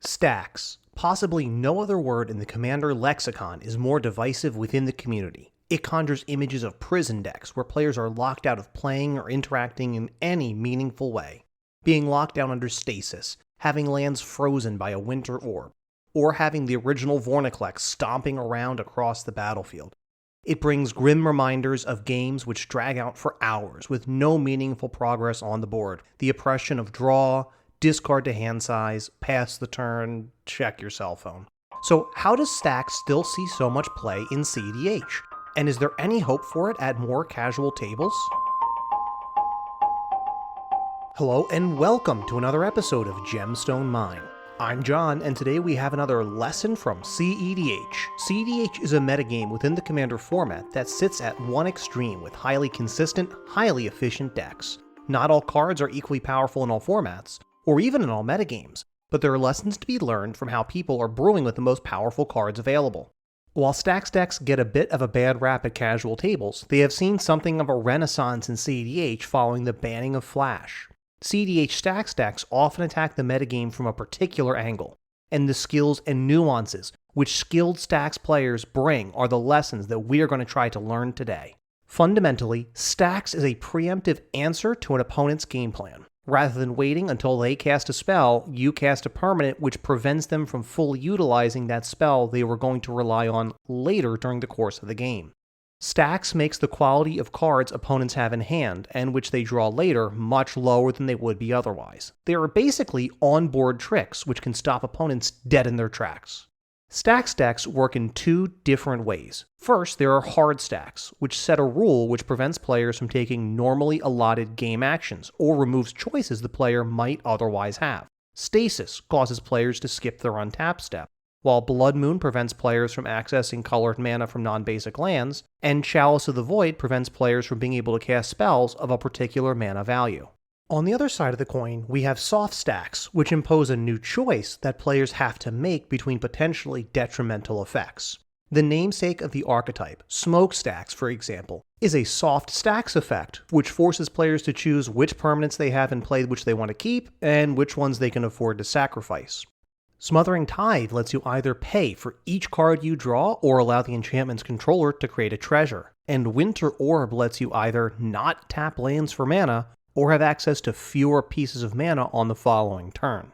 Stax. Possibly no other word in the Commander lexicon is more divisive within the community. It conjures images of prison decks where players are locked out of playing or interacting in any meaningful way. Being locked down under stasis, having lands frozen by a winter orb, or having the original Vorniclex stomping around across the battlefield. It brings grim reminders of games which drag out for hours with no meaningful progress on the board. The oppression of draw, discard to hand size, pass the turn, check your cell phone. So how does Stax still see so much play in cEDH? And is there any hope for it at more casual tables? Hello and welcome to another episode of Gemstone Mine. I'm John, and today we have another lesson from cEDH. cEDH is a metagame within the Commander format that sits at one extreme with highly consistent, highly efficient decks. Not all cards are equally powerful in all formats, or even in all metagames, but there are lessons to be learned from how people are brewing with the most powerful cards available. While Stax decks get a bit of a bad rap at casual tables, they have seen something of a renaissance in cEDH following the banning of Flash. cEDH Stax decks often attack the metagame from a particular angle, and the skills and nuances which skilled Stax players bring are the lessons that we are going to try to learn today. Fundamentally, Stax is a preemptive answer to an opponent's game plan. Rather than waiting until they cast a spell, you cast a permanent which prevents them from fully utilizing that spell they were going to rely on later during the course of the game. Stax makes the quality of cards opponents have in hand, and which they draw later, much lower than they would be otherwise. They are basically on-board tricks which can stop opponents dead in their tracks. Stax decks work in two different ways. First, there are hard stacks, which set a rule which prevents players from taking normally allotted game actions, or removes choices the player might otherwise have. Stasis causes players to skip their untap step, while Blood Moon prevents players from accessing colored mana from non-basic lands, and Chalice of the Void prevents players from being able to cast spells of a particular mana value. On the other side of the coin, we have soft stacks, which impose a new choice that players have to make between potentially detrimental effects. The namesake of the archetype, smokestacks for example, is a soft stacks effect, which forces players to choose which permanents they have in play which they want to keep, and which ones they can afford to sacrifice. Smothering Tide lets you either pay for each card you draw or allow the enchantment's controller to create a treasure, and Winter Orb lets you either not tap lands for mana, or have access to fewer pieces of mana on the following turn.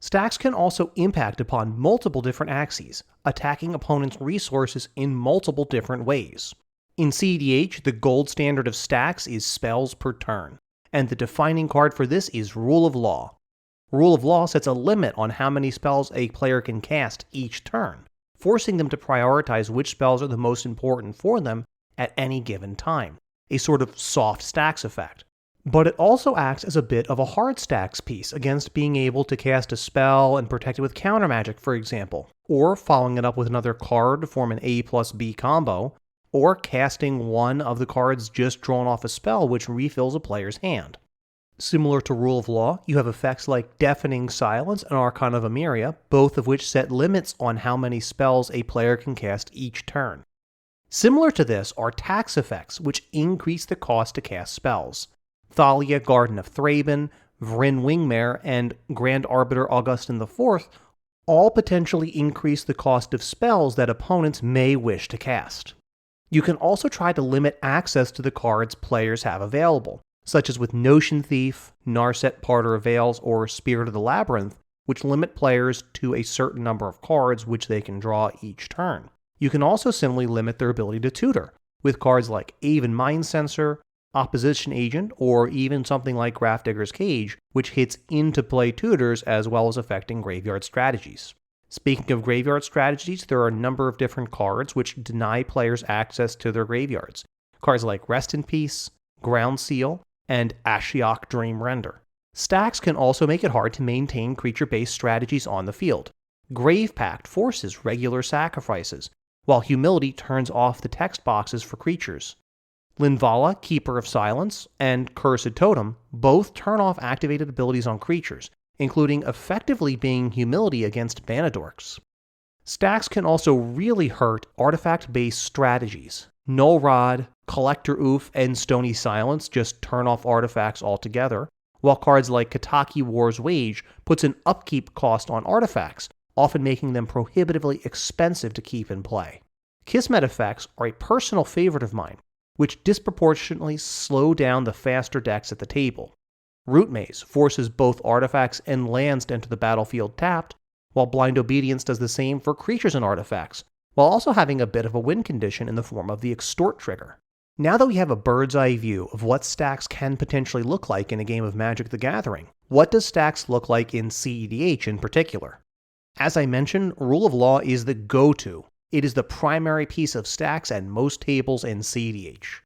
Stacks can also impact upon multiple different axes, attacking opponents' resources in multiple different ways. In cEDH, the gold standard of stacks is spells per turn, and the defining card for this is Rule of Law. Rule of Law sets a limit on how many spells a player can cast each turn, forcing them to prioritize which spells are the most important for them at any given time, a sort of soft stacks effect. But it also acts as a bit of a hard stacks piece against being able to cast a spell and protect it with counter magic, for example, or following it up with another card to form an A plus B combo, or casting one of the cards just drawn off a spell which refills a player's hand. Similar to Rule of Law, you have effects like Deafening Silence and Archon of Emeria, both of which set limits on how many spells a player can cast each turn. Similar to this are tax effects, which increase the cost to cast spells. Thalia, Garden of Thraben, Vryn Wingmare, and Grand Arbiter Augustin IV all potentially increase the cost of spells that opponents may wish to cast. You can also try to limit access to the cards players have available, such as with Notion Thief, Narset Parter of Veils, or Spirit of the Labyrinth, which limit players to a certain number of cards which they can draw each turn. You can also similarly limit their ability to tutor, with cards like Aven Mind Sensor, Opposition Agent, or even something like Grafdigger's Cage, which hits into play tutors as well as affecting graveyard strategies. Speaking of graveyard strategies, there are a number of different cards which deny players access to their graveyards. Cards like Rest in Peace, Ground Seal, and Ashiok Dream Render. Stacks can also make it hard to maintain creature-based strategies on the field. Grave Pact forces regular sacrifices, while Humility turns off the text boxes for creatures. Linvala, Keeper of Silence, and Cursed Totem both turn off activated abilities on creatures, including effectively being Humility against mana dorks. Stacks can also really hurt artifact-based strategies. Null Rod, Collector Oof, and Stony Silence just turn off artifacts altogether, while cards like Kataki War's Wage puts an upkeep cost on artifacts, often making them prohibitively expensive to keep in play. Kismet effects are a personal favorite of mine, which disproportionately slow down the faster decks at the table. Root Maze forces both artifacts and lands to enter the battlefield tapped, while Blind Obedience does the same for creatures and artifacts, while also having a bit of a win condition in the form of the Extort trigger. Now that we have a bird's eye view of what Stax can potentially look like in a game of Magic the Gathering, what does Stax look like in cEDH in particular? As I mentioned, Rule of Law is the go-to. It is the primary piece of Stax at most tables in cEDH.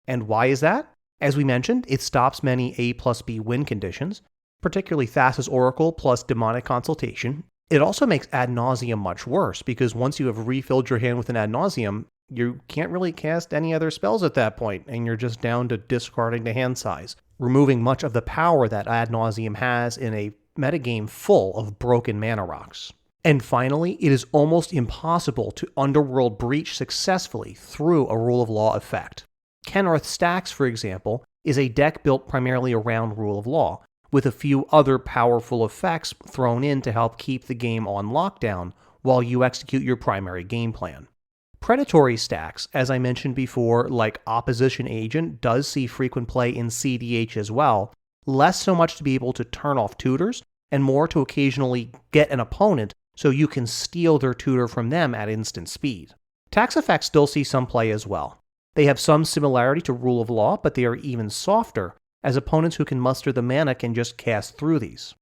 And why is that? As we mentioned, it stops many A+B win conditions, particularly Thassa's Oracle plus Demonic Consultation. It also makes Ad Nauseam much worse, because once you have refilled your hand with an Ad Nauseam, you can't really cast any other spells at that point, and you're just down to discarding the hand size, removing much of the power that Ad Nauseam has in a metagame full of broken mana rocks. And finally, it is almost impossible to Underworld Breach successfully through a Rule of Law effect. Kenrith Stax, for example, is a deck built primarily around Rule of Law, with a few other powerful effects thrown in to help keep the game on lockdown while you execute your primary game plan. Predatory Stax, as I mentioned before, like Opposition Agent, does see frequent play in cEDH as well, less so much to be able to turn off tutors, and more to occasionally get an opponent so you can steal their tutor from them at instant speed. Tax effects still see some play as well. They have some similarity to Rule of Law, but they are even softer, as opponents who can muster the mana can just cast through these.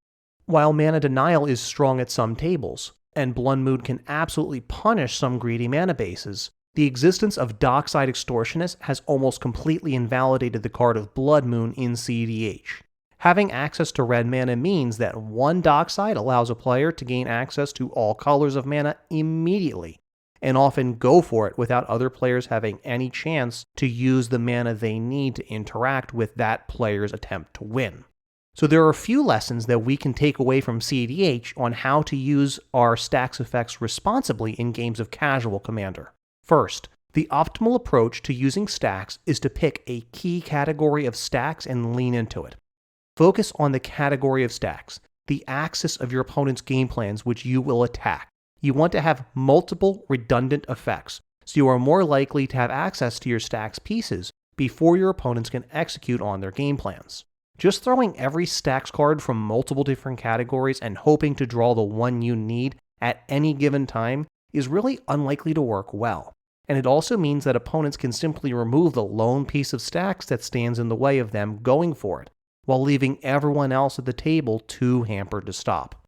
While Mana Denial is strong at some tables, and Blood Mood can absolutely punish some greedy mana bases, the existence of Dockside Extortionist has almost completely invalidated the card of Blood Moon in cEDH. Having access to red mana means that one Dockside allows a player to gain access to all colors of mana immediately, and often go for it without other players having any chance to use the mana they need to interact with that player's attempt to win. So there are a few lessons that we can take away from cEDH on how to use our Stax effects responsibly in games of casual Commander. First, the optimal approach to using Stax is to pick a key category of Stax and lean into it. Focus on the category of Stax, the axis of your opponent's game plans which you will attack. You want to have multiple redundant effects, so you are more likely to have access to your Stax pieces before your opponents can execute on their game plans. Just throwing every Stax card from multiple different categories and hoping to draw the one you need at any given time is really unlikely to work well. And it also means that opponents can simply remove the lone piece of Stax that stands in the way of them going for it, while leaving everyone else at the table too hampered to stop.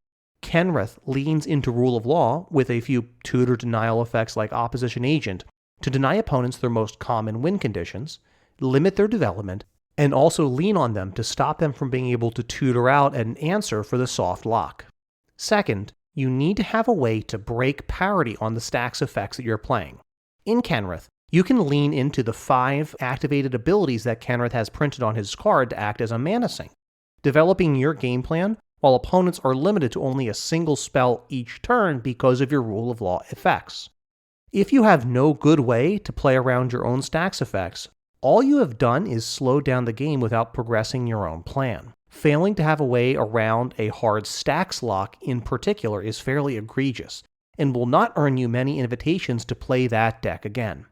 Kenrith leans into Rule of Law with a few tutor denial effects like Opposition Agent to deny opponents their most common win conditions, limit their development, and also lean on them to stop them from being able to tutor out an answer for the soft lock. Second, you need to have a way to break parity on the Stax effects that you're playing. In Kenrith, you can lean into the 5 activated abilities that Kenrith has printed on his card to act as a mana sink, developing your game plan while opponents are limited to only a single spell each turn because of your Rule of Law effects. If you have no good way to play around your own Stax effects, all you have done is slow down the game without progressing your own plan. Failing to have a way around a hard Stax lock in particular is fairly egregious, and will not earn you many invitations to play that deck again.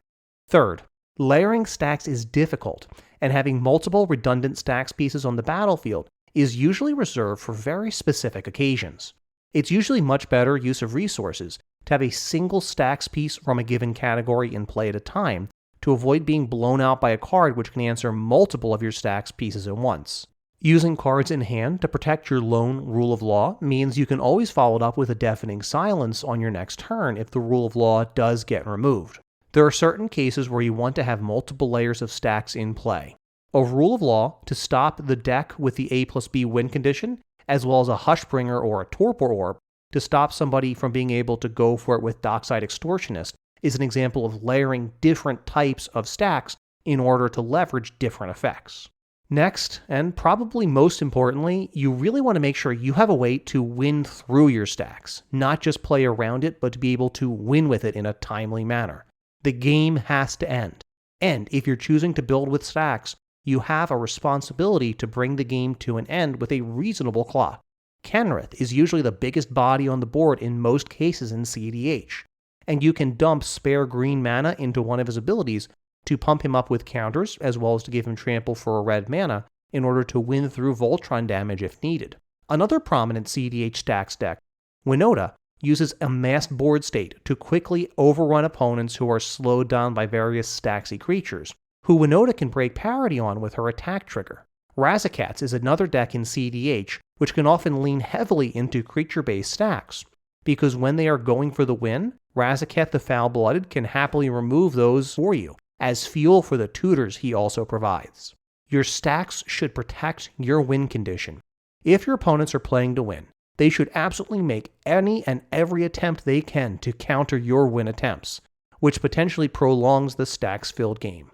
Third, layering Stax is difficult, and having multiple redundant Stax pieces on the battlefield is usually reserved for very specific occasions. It's usually much better use of resources to have a single Stax piece from a given category in play at a time, to avoid being blown out by a card which can answer multiple of your Stax pieces at once. Using cards in hand to protect your lone Rule of Law means you can always follow it up with a Deafening Silence on your next turn if the Rule of Law does get removed. There are certain cases where you want to have multiple layers of Stax in play. A Rule of Law to stop the deck with the A+B win condition, as well as a Hushbringer or a Torpor Orb to stop somebody from being able to go for it with Dockside Extortionist, is an example of layering different types of Stax in order to leverage different effects. Next, and probably most importantly, you really want to make sure you have a way to win through your Stax, not just play around it, but to be able to win with it in a timely manner. The game has to end. And if you're choosing to build with Stax, you have a responsibility to bring the game to an end with a reasonable clock. Kenrith is usually the biggest body on the board in most cases in cEDH, and you can dump spare green mana into one of his abilities to pump him up with counters, as well as to give him trample for a red mana, in order to win through Voltron damage if needed. Another prominent cEDH Stax deck, Winota, uses amassed board state to quickly overrun opponents who are slowed down by various Staxy creatures, who Winota can break parity on with her attack trigger. Razakats is another deck in cEDH which can often lean heavily into creature-based stacks, because when they are going for the win, Razakat the Foul-Blooded can happily remove those for you, as fuel for the tutors he also provides. Your stacks should protect your win condition. If your opponents are playing to win, they should absolutely make any and every attempt they can to counter your win attempts, which potentially prolongs the stacks-filled game.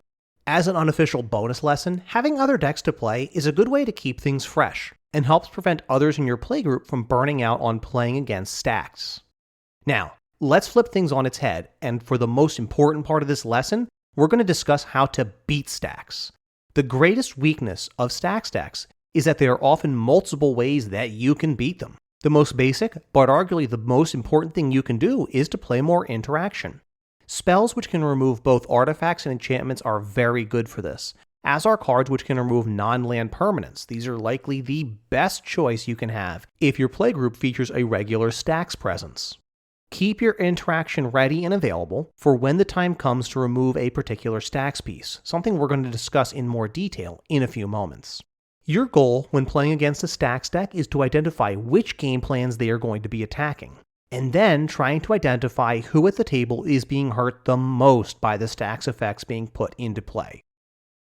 As an unofficial bonus lesson, having other decks to play is a good way to keep things fresh, and helps prevent others in your playgroup from burning out on playing against stacks. Now, let's flip things on its head, and for the most important part of this lesson, we're going to discuss how to beat stacks. The greatest weakness of stacks decks is that there are often multiple ways that you can beat them. The most basic, but arguably the most important thing you can do, is to play more interaction. Spells which can remove both artifacts and enchantments are very good for this, as are cards which can remove non-land permanents. These are likely the best choice you can have if your playgroup features a regular stacks presence. Keep your interaction ready and available for when the time comes to remove a particular stacks piece, something we're going to discuss in more detail in a few moments. Your goal when playing against a stacks deck is to identify which game plans they are going to be attacking, and then trying to identify who at the table is being hurt the most by the stacks effects being put into play.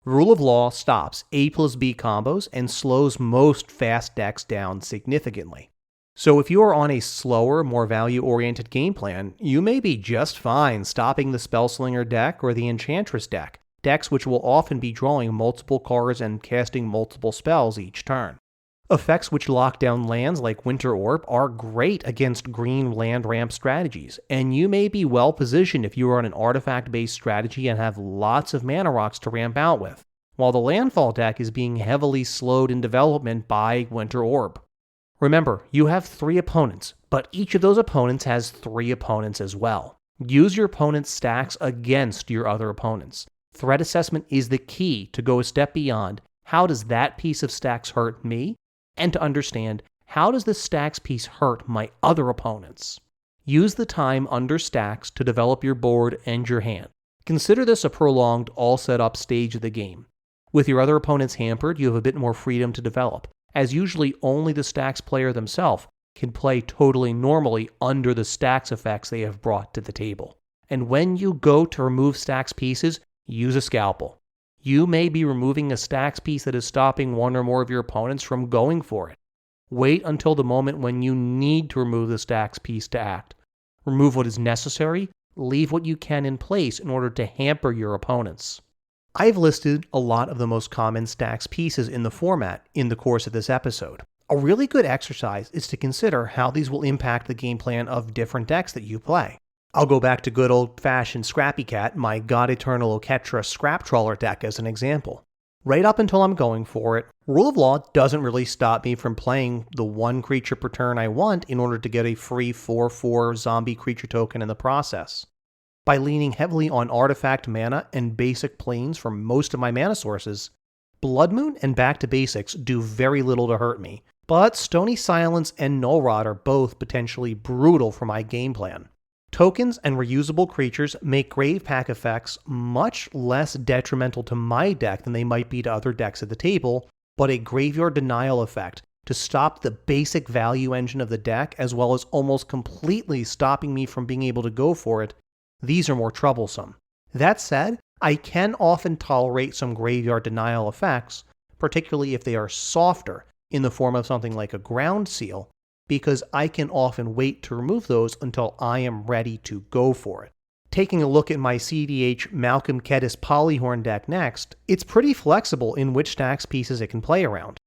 Rule of Law stops A plus B combos and slows most fast decks down significantly. So if you are on a slower, more value-oriented game plan, you may be just fine stopping the Spellslinger deck or the Enchantress deck, decks which will often be drawing multiple cards and casting multiple spells each turn. Effects which lock down lands like Winter Orb are great against green land ramp strategies, and you may be well positioned if you are on an artifact-based strategy and have lots of mana rocks to ramp out with, while the Landfall deck is being heavily slowed in development by Winter Orb. Remember, you have 3 opponents, but each of those opponents has 3 opponents as well. Use your opponent's stacks against your other opponents. Threat assessment is the key to go a step beyond how does that piece of stacks hurt me, and to understand how does this stacks piece hurt my other opponents. Use the time under stacks to develop your board and your hand. Consider this a prolonged, all-set-up stage of the game. With your other opponents hampered, you have a bit more freedom to develop, as usually only the stacks player themselves can play totally normally under the stacks effects they have brought to the table. And when you go to remove stacks pieces, use a scalpel. You may be removing a stacks piece that is stopping one or more of your opponents from going for it. Wait until the moment when you need to remove the stacks piece to act. Remove what is necessary, leave what you can in place in order to hamper your opponents. I've listed a lot of the most common stacks pieces in the format in the course of this episode. A really good exercise is to consider how these will impact the game plan of different decks that you play. I'll go back to good old-fashioned Scrappy Cat, my God Eternal Oketra Scrap Trawler deck as an example. Right up until I'm going for it, Rule of Law doesn't really stop me from playing the 1 creature per turn I want in order to get a free 4/4 zombie creature token in the process. By leaning heavily on artifact mana and basic planes for most of my mana sources, Blood Moon and Back to Basics do very little to hurt me, but Stony Silence and Null Rod are both potentially brutal for my game plan. Tokens and reusable creatures make Grave Pack effects much less detrimental to my deck than they might be to other decks at the table, but a Graveyard Denial effect to stop the basic value engine of the deck, as well as almost completely stopping me from being able to go for it, these are more troublesome. That said, I can often tolerate some Graveyard Denial effects, particularly if they are softer in the form of something like a Ground Seal, because I can often wait to remove those until I am ready to go for it. Taking a look at my cEDH Malcolm Kedis Polyhorn deck next, it's pretty flexible in which stacks pieces it can play around.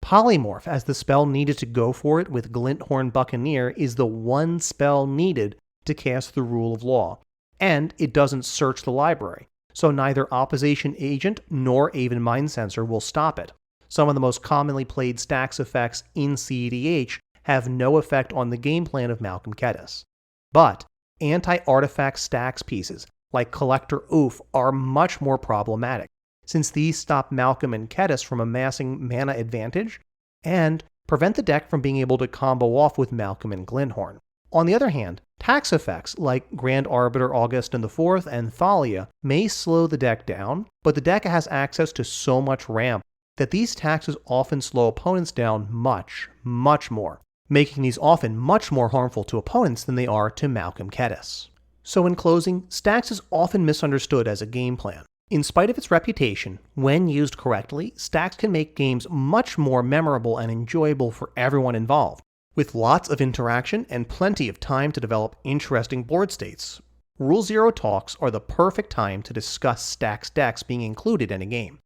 Polymorph as the spell needed to go for it with Glinthorn Buccaneer is the one spell needed to cast the Rule of Law, and it doesn't search the library, so neither opposition agent nor Aven Mind Sensor will stop it. Some of the most commonly played Stax effects in cEDH have no effect on the game plan of Malcolm Kedis. But anti-artifact Stax pieces, like Collector Oof, are much more problematic, since these stop Malcolm and Kedis from amassing mana advantage, and prevent the deck from being able to combo off with Malcolm and Glinthorn. On the other hand, tax effects like Grand Arbiter Augustin IV and Thalia may slow the deck down, but the deck has access to so much ramp that these taxes often slow opponents down much, much more, making these often much more harmful to opponents than they are to Malcolm Kedis. So in closing, Stax is often misunderstood as a game plan. In spite of its reputation, when used correctly, Stax can make games much more memorable and enjoyable for everyone involved, with lots of interaction and plenty of time to develop interesting board states. Rule Zero talks are the perfect time to discuss Stax decks being included in a game.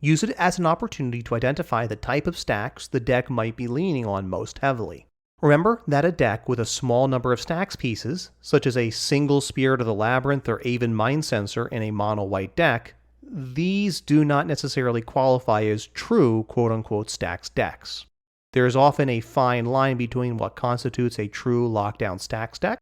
Use it as an opportunity to identify the type of stacks the deck might be leaning on most heavily. Remember that a deck with a small number of Stax pieces, such as a single Spirit of the Labyrinth or Aven Mind Sensor in a mono-white deck, these do not necessarily qualify as true quote-unquote Stax decks. There is often a fine line between what constitutes a true lockdown Stax deck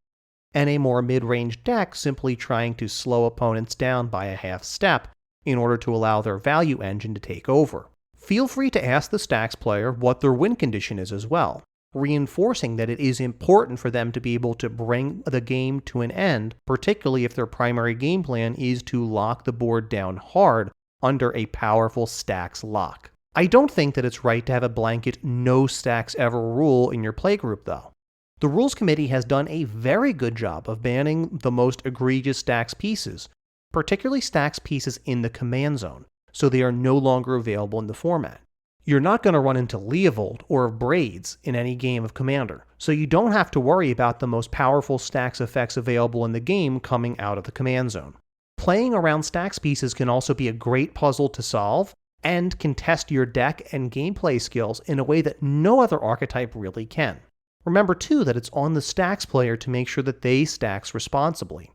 and a more mid-range deck simply trying to slow opponents down by a half step in order to allow their value engine to take over. Feel free to ask the Stax player what their win condition is as well, reinforcing that it is important for them to be able to bring the game to an end, particularly if their primary game plan is to lock the board down hard under a powerful Stax lock. I don't think that it's right to have a blanket no Stax ever rule in your playgroup though. The Rules Committee has done a very good job of banning the most egregious Stax pieces, particularly Stax pieces in the command zone, so they are no longer available in the format. You're not going to run into Leovold or Braids in any game of Commander, so you don't have to worry about the most powerful Stax effects available in the game coming out of the command zone. Playing around Stax pieces can also be a great puzzle to solve, and can test your deck and gameplay skills in a way that no other archetype really can. Remember too that it's on the Stax player to make sure that they Stax responsibly.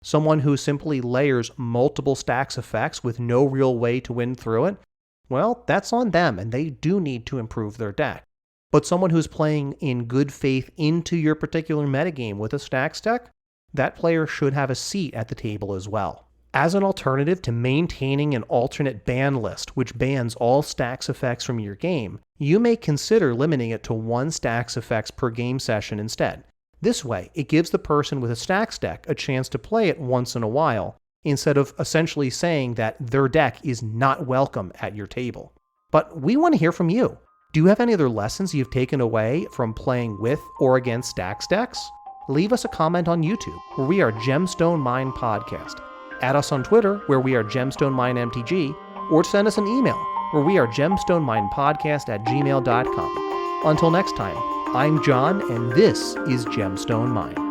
Someone who simply layers multiple Stax effects with no real way to win through it, well, that's on them and they do need to improve their deck. But someone who's playing in good faith into your particular metagame with a Stax deck, that player should have a seat at the table as well. As an alternative to maintaining an alternate ban list which bans all Stax effects from your game, you may consider limiting it to one Stax effects per game session instead. This way, it gives the person with a Stax deck a chance to play it once in a while, instead of essentially saying that their deck is not welcome at your table. But we want to hear from you. Do you have any other lessons you've taken away from playing with or against Stax decks? Leave us a comment on YouTube, where we are Gemstone Mine Podcast. Add us on Twitter, where we are Gemstone Mine MTG, or send us an email, where we are gemstoneminepodcast@gmail.com. Until next time, I'm John, and this is Gemstone Mine.